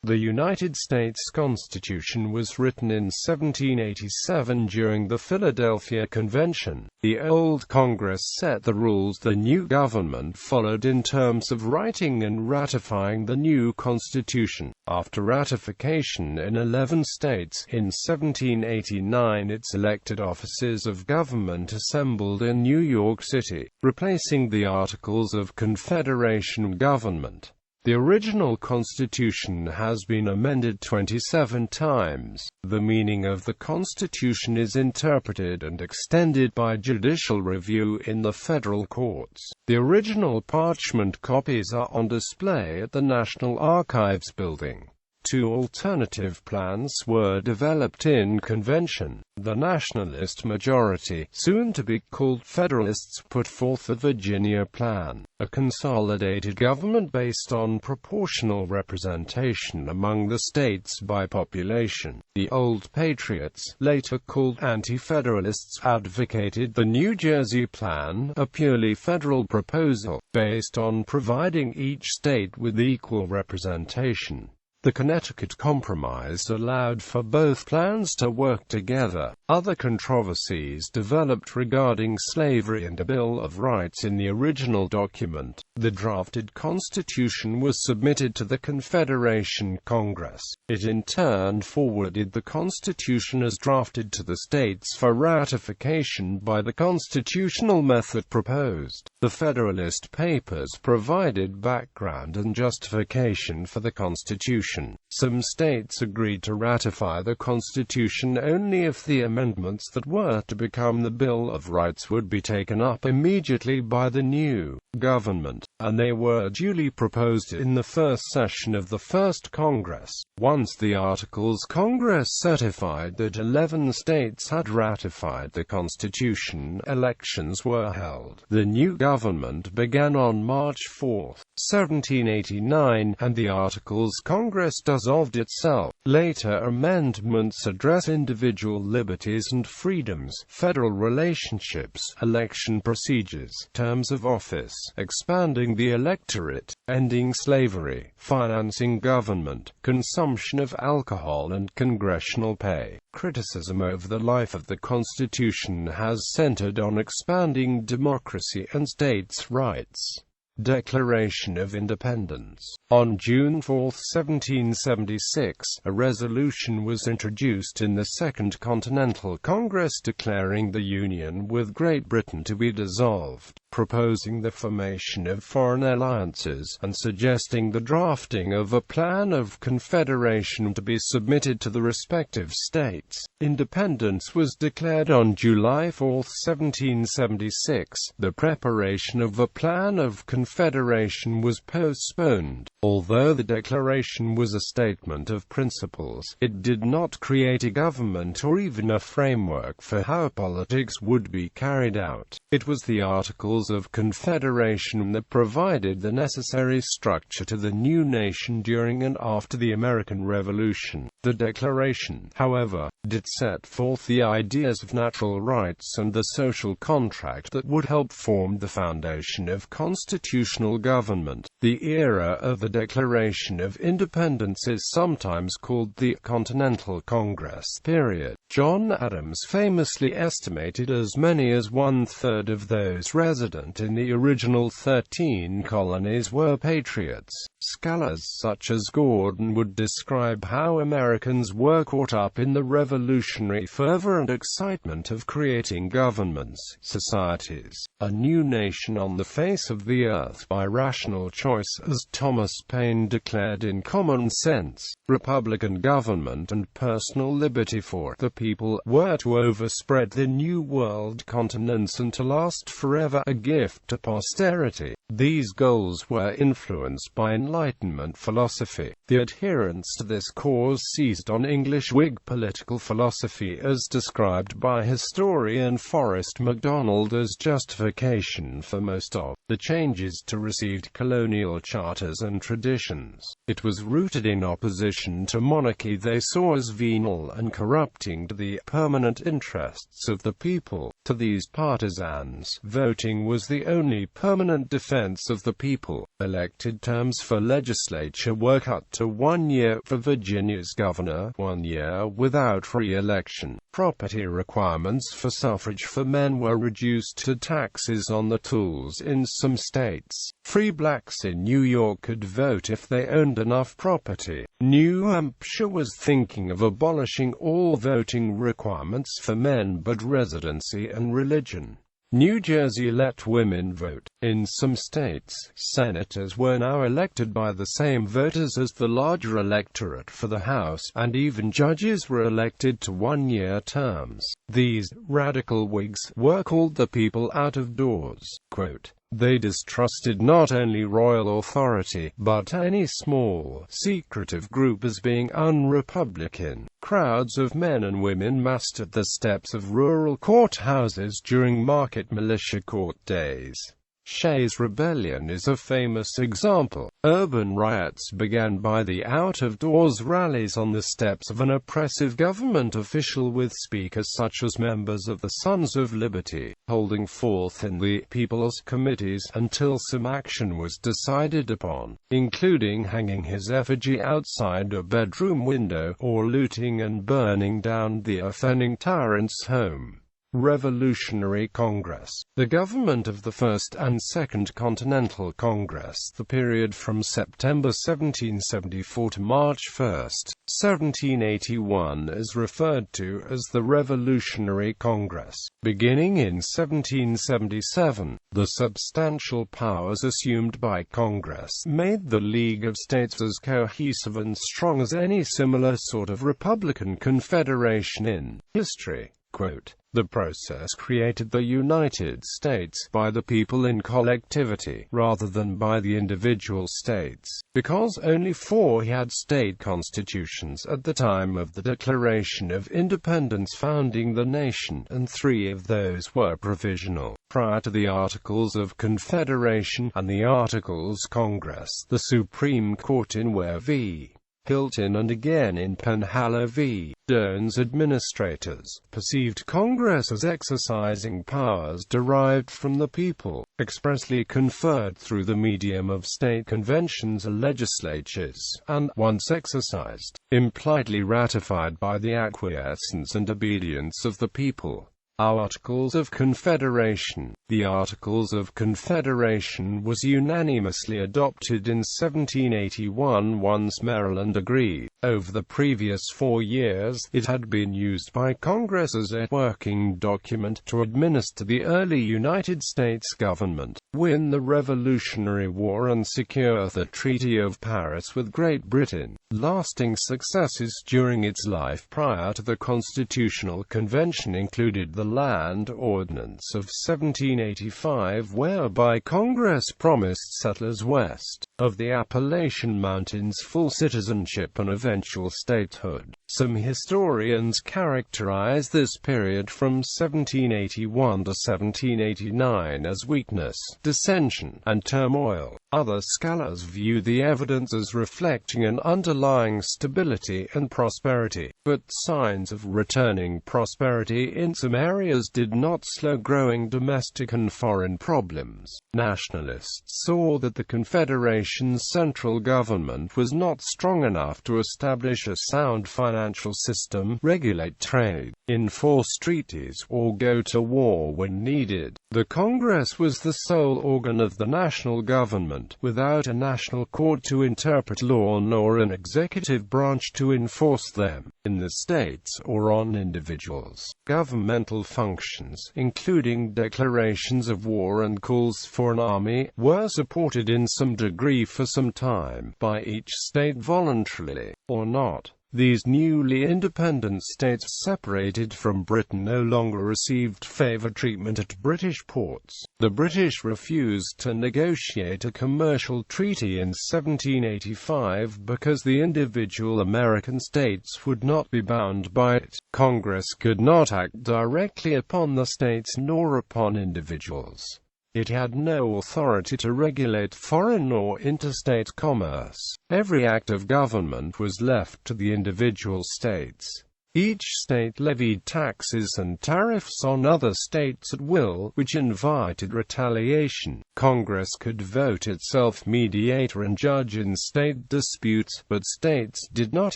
The United States Constitution was written in 1787 during the Philadelphia Convention. The old Congress set the rules the new government followed in terms of writing and ratifying the new Constitution. After ratification in 11 states, in 1789 its elected offices of government assembled in New York City, replacing the Articles of Confederation government. The original Constitution has been amended 27 times. The meaning of the Constitution is interpreted and extended by judicial review in the federal courts. The original parchment copies are on display at the National Archives building. Two alternative plans were developed in convention. The Nationalist majority, soon to be called Federalists, put forth the Virginia Plan, a consolidated government based on proportional representation among the states by population. The Old Patriots, later called Anti-Federalists, advocated the New Jersey Plan, a purely federal proposal, based on providing each state with equal representation. The Connecticut Compromise allowed for both plans to work together. Other controversies developed regarding slavery and a Bill of Rights in the original document. The drafted Constitution was submitted to the Confederation Congress. It in turn forwarded the Constitution as drafted to the states for ratification by the constitutional method proposed. The Federalist Papers provided background and justification for the Constitution. Some states agreed to ratify the Constitution only if the amendments that were to become the Bill of Rights would be taken up immediately by the new government, and they were duly proposed in the first session of the First Congress. Once the Articles, Congress certified that 11 states had ratified the Constitution. Elections were held. The new government began on March 4, 1789, and the Articles, Congress dissolved itself. Later amendments address individual liberties and freedoms, federal relationships, election procedures, terms of office, expanding the electorate, ending slavery, financing government, consumption of alcohol and congressional pay. Criticism of the life of the Constitution has centered on expanding democracy and states' rights. Declaration of Independence. On June 4, 1776, a resolution was introduced in the Second Continental Congress declaring the Union with Great Britain to be dissolved, proposing the formation of foreign alliances, and suggesting the drafting of a plan of confederation to be submitted to the respective states. Independence was declared on July 4, 1776. The preparation of a plan of confederation was postponed. Although the declaration was a statement of principles, it did not create a government or even a framework for how politics would be carried out. It was the Articles of Confederation that provided the necessary structure to the new nation during and after the American Revolution. The Declaration, however, did set forth the ideas of natural rights and the social contract that would help form the foundation of constitutional government. The era of the Declaration of Independence is sometimes called the Continental Congress period. John Adams famously estimated as many as one-third of those resident in the original 13 colonies were patriots. Scholars such as Gordon would describe how Americans were caught up in the revolutionary fervor and excitement of creating governments, societies, a new nation on the face of the earth by rational choice, as Thomas Paine declared in Common Sense. Republican government and personal liberty for the people were to overspread the New World continents and to last forever, a gift to posterity. These goals were influenced by Enlightenment philosophy. The adherents to this cause seized on English Whig political philosophy as described by historian Forrest MacDonald as justification for most of the changes colonies to received colonial charters and traditions. It was rooted in opposition to monarchy they saw as venal and corrupting to the permanent interests of the people. To these partisans, voting was the only permanent defense of the people. Elected terms for legislature were cut to 1 year for Virginia's governor, 1 year without re-election. Property requirements for suffrage for men were reduced to taxes on the tools in some states. Free blacks in New York could vote if they owned enough property. New Hampshire was thinking of abolishing all voting requirements for men but residency and religion. New Jersey let women vote. In some states, senators were now elected by the same voters as the larger electorate for the House, and even judges were elected to 1-year terms. These radical Whigs were called the people out of doors. Quote, "They distrusted not only royal authority, but any small, secretive group as being un-republican. Crowds of men and women massed at the steps of rural courthouses during market militia court days. Shays' Rebellion is a famous example. Urban riots began by the out-of-doors rallies on the steps of an oppressive government official with speakers such as members of the Sons of Liberty, holding forth in the People's Committees until some action was decided upon, including hanging his effigy outside a bedroom window, or looting and burning down the offending tyrant's home." Revolutionary Congress. The government of the First and Second Continental Congress, the period from September 1774 to March 1, 1781, is referred to as the Revolutionary Congress. Beginning in 1777, the substantial powers assumed by Congress made the League of States as cohesive and strong as any similar sort of Republican confederation in history. Quote, "The process created the United States by the people in collectivity, rather than by the individual states, because only 4 had state constitutions at the time of the Declaration of Independence founding the nation, and 3 of those were provisional. Prior to the Articles of Confederation and the Articles Congress, the Supreme Court in Ware v. Hilton and again in Penhallow v. Jones administrators perceived Congress as exercising powers derived from the people, expressly conferred through the medium of state conventions or legislatures, and, once exercised, impliedly ratified by the acquiescence and obedience of the people. Articles of Confederation. The Articles of Confederation was unanimously adopted in 1781 once Maryland agreed. Over the previous 4 years, it had been used by Congress as a working document to administer the early United States government, win the Revolutionary War and secure the Treaty of Paris with Great Britain. Lasting successes during its life prior to the Constitutional Convention included the Land Ordinance of 1785, whereby Congress promised settlers west of the Appalachian Mountains full citizenship and eventual statehood. Some historians characterize this period from 1781 to 1789 as weakness, dissension, and turmoil. Other scholars view the evidence as reflecting an underlying stability and prosperity, but signs of returning prosperity in some areas did not slow growing domestic and foreign problems. Nationalists saw that the Confederation's central government was not strong enough to establish a sound financial system, regulate trade, enforce treaties, or go to war when needed. The Congress was the sole organ of the national government, without a national court to interpret law nor an executive branch to enforce them, in the states or on individuals. Governmental functions, including declarations of war and calls for an army, were supported in some degree for some time by each state voluntarily, or not. These newly independent states separated from Britain no longer received favored treatment at British ports. The British refused to negotiate a commercial treaty in 1785 because the individual American states would not be bound by it. Congress could not act directly upon the states nor upon individuals. It had no authority to regulate foreign or interstate commerce. Every act of government was left to the individual states. Each state levied taxes and tariffs on other states at will, which invited retaliation. Congress could vote itself mediator and judge in state disputes, but states did not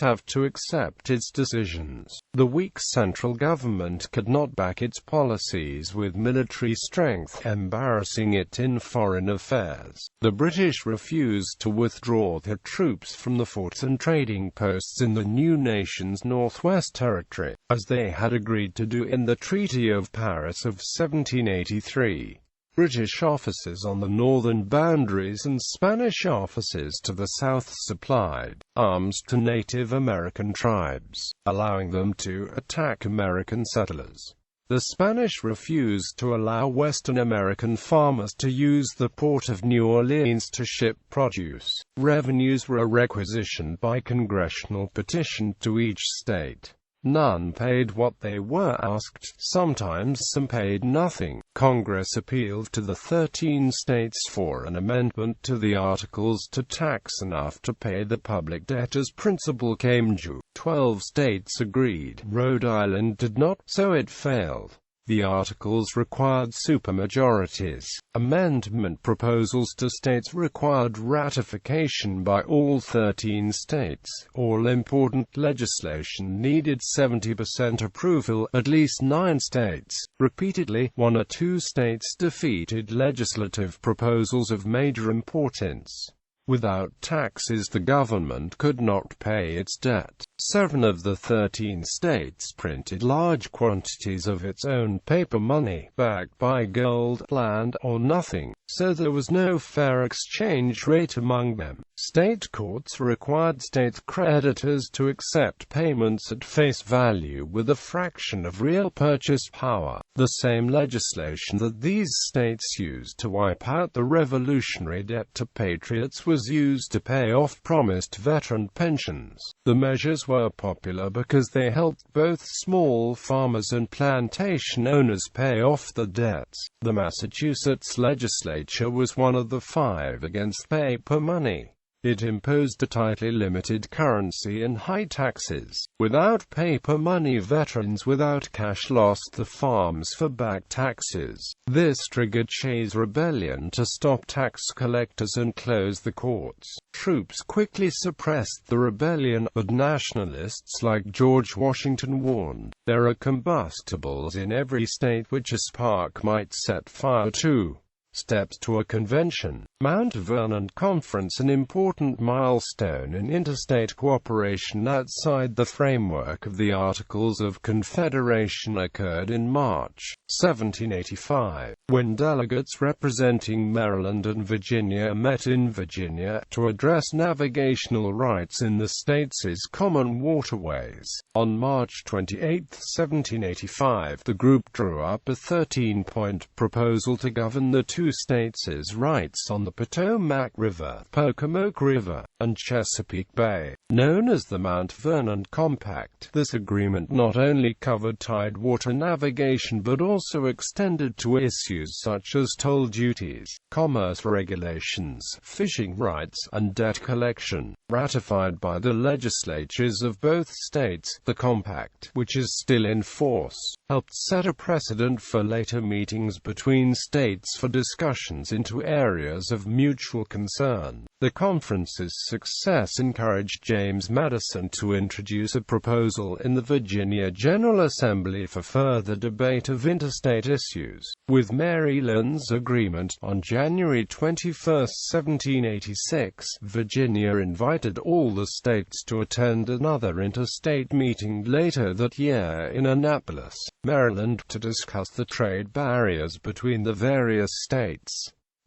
have to accept its decisions. The weak central government could not back its policies with military strength, embarrassing it in foreign affairs. The British refused to withdraw their troops from the forts and trading posts in the new nation's northwest territory, as they had agreed to do in the Treaty of Paris of 1783. British officers on the northern boundaries and Spanish officers to the south supplied arms to Native American tribes, allowing them to attack American settlers. The Spanish refused to allow Western American farmers to use the port of New Orleans to ship produce. Revenues were requisitioned by congressional petition to each state. None paid what they were asked, sometimes some paid nothing. Congress appealed to the 13 states for an amendment to the Articles to tax enough to pay the public debt as principal came due. 12 states agreed. Rhode Island did not, so it failed. The Articles required supermajorities. Amendment proposals to states required ratification by all 13 states. All important legislation needed 70% approval. At least 9 states, repeatedly, 1 or 2 states defeated legislative proposals of major importance. Without taxes the government could not pay its debt. 7 of the 13 states printed large quantities of its own paper money, backed by gold, land, or nothing, so there was no fair exchange rate among them. State courts required state creditors to accept payments at face value with a fraction of real purchase power. The same legislation that these states used to wipe out the revolutionary debt to patriots was used to pay off promised veteran pensions. The measures were popular because they helped both small farmers and plantation owners pay off the debts. The Massachusetts legislature was one of the 5 against paper money. It imposed a tightly limited currency and high taxes. Without paper money, veterans without cash lost the farms for back taxes. This triggered Shays' rebellion to stop tax collectors and close the courts. Troops quickly suppressed the rebellion, but nationalists like George Washington warned, "There are combustibles in every state which a spark might set fire to." Steps to a convention. Mount Vernon Conference, an important milestone in interstate cooperation outside the framework of the Articles of Confederation, occurred in March 1785, when delegates representing Maryland and Virginia met in Virginia to address navigational rights in the states' common waterways. On March 28, 1785, the group drew up a 13-point proposal to govern the two states' rights on the Potomac River, Pocomoke River, and Chesapeake Bay, known as the Mount Vernon Compact. This agreement not only covered tidewater navigation but also extended to issues such as toll duties, commerce regulations, fishing rights, and debt collection. Ratified by the legislatures of both states, the compact, which is still in force, helped set a precedent for later meetings between states for discussions into areas of mutual concern. The conference's success encouraged James Madison to introduce a proposal in the Virginia General Assembly for further debate of interstate issues. With Maryland's agreement, on January 21, 1786, Virginia invited all the states to attend another interstate meeting later that year in Annapolis, Maryland, to discuss the trade barriers between the various states.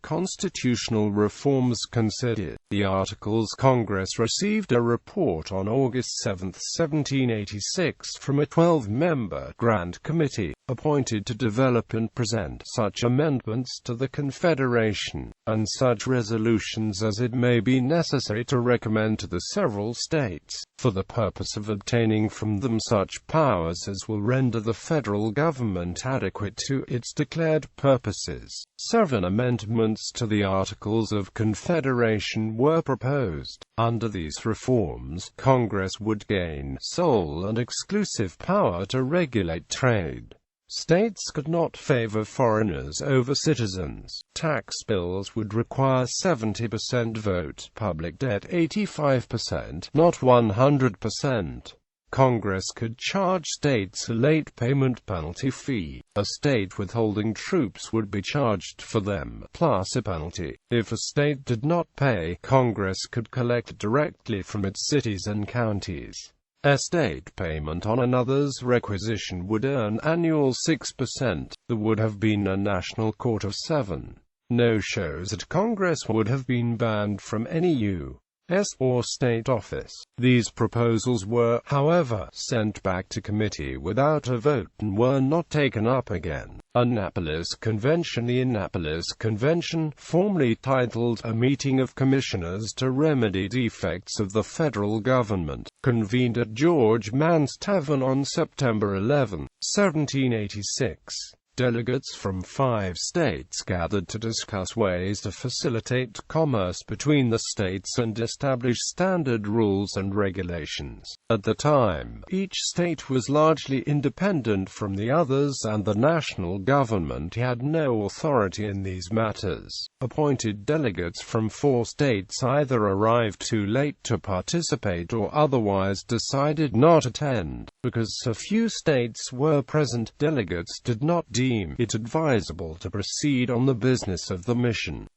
Constitutional reforms considered. The Articles Congress received a report on August 7, 1786 from a 12-member Grant Committee, appointed to develop and present such amendments to the Confederation, and such resolutions as it may be necessary to recommend to the several states. for the purpose of obtaining from them such powers as will render the federal government adequate to its declared purposes. 7 amendments to the Articles of Confederation were proposed. Under these reforms, Congress would gain sole and exclusive power to regulate trade. States could not favor foreigners over citizens. Tax bills would require 70% vote. Public debt 85%, not 100%. Congress could charge states a late payment penalty fee. A state withholding troops would be charged for them, plus a penalty. If a state did not pay, Congress could collect directly from its cities and counties. A state payment on another's requisition would earn annual 6%. There would have been a national court of 7. No-shows at Congress would have been banned from any U.S. or state office. These proposals were, however, sent back to committee without a vote and were not taken up again. Annapolis Convention. The Annapolis Convention, formerly titled A Meeting of Commissioners to Remedy Defects of the Federal Government, convened at George Mann's Tavern on September 11, 1786. Delegates from 5 states gathered to discuss ways to facilitate commerce between the states and establish standard rules and regulations. At the time, each state was largely independent from the others and the national government had no authority in these matters. Appointed delegates from 4 states either arrived too late to participate or otherwise decided not to attend. Because so few states were present, delegates did not deem it advisable to proceed on the business of the mission.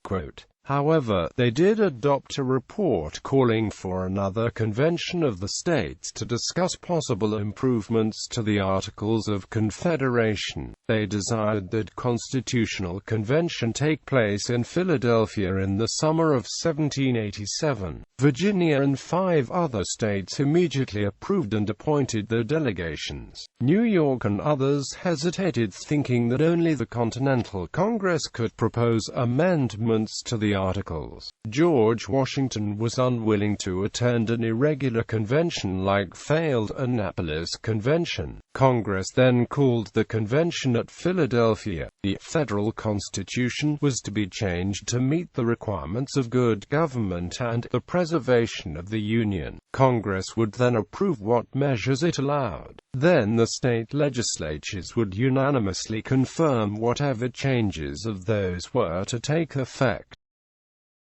However, they did adopt a report calling for another convention of the states to discuss possible improvements to the Articles of Confederation. They desired that constitutional convention take place in Philadelphia in the summer of 1787. Virginia and 5 other states immediately approved and appointed their delegations. New York and others hesitated, thinking that only the Continental Congress could propose amendments to the Articles. George Washington was unwilling to attend an irregular convention like failed Annapolis Convention. Congress then called the convention at Philadelphia. The federal constitution was to be changed to meet the requirements of good government and the preservation of the Union. Congress would then approve what measures it allowed. Then the state legislatures would unanimously confirm whatever changes of those were to take effect.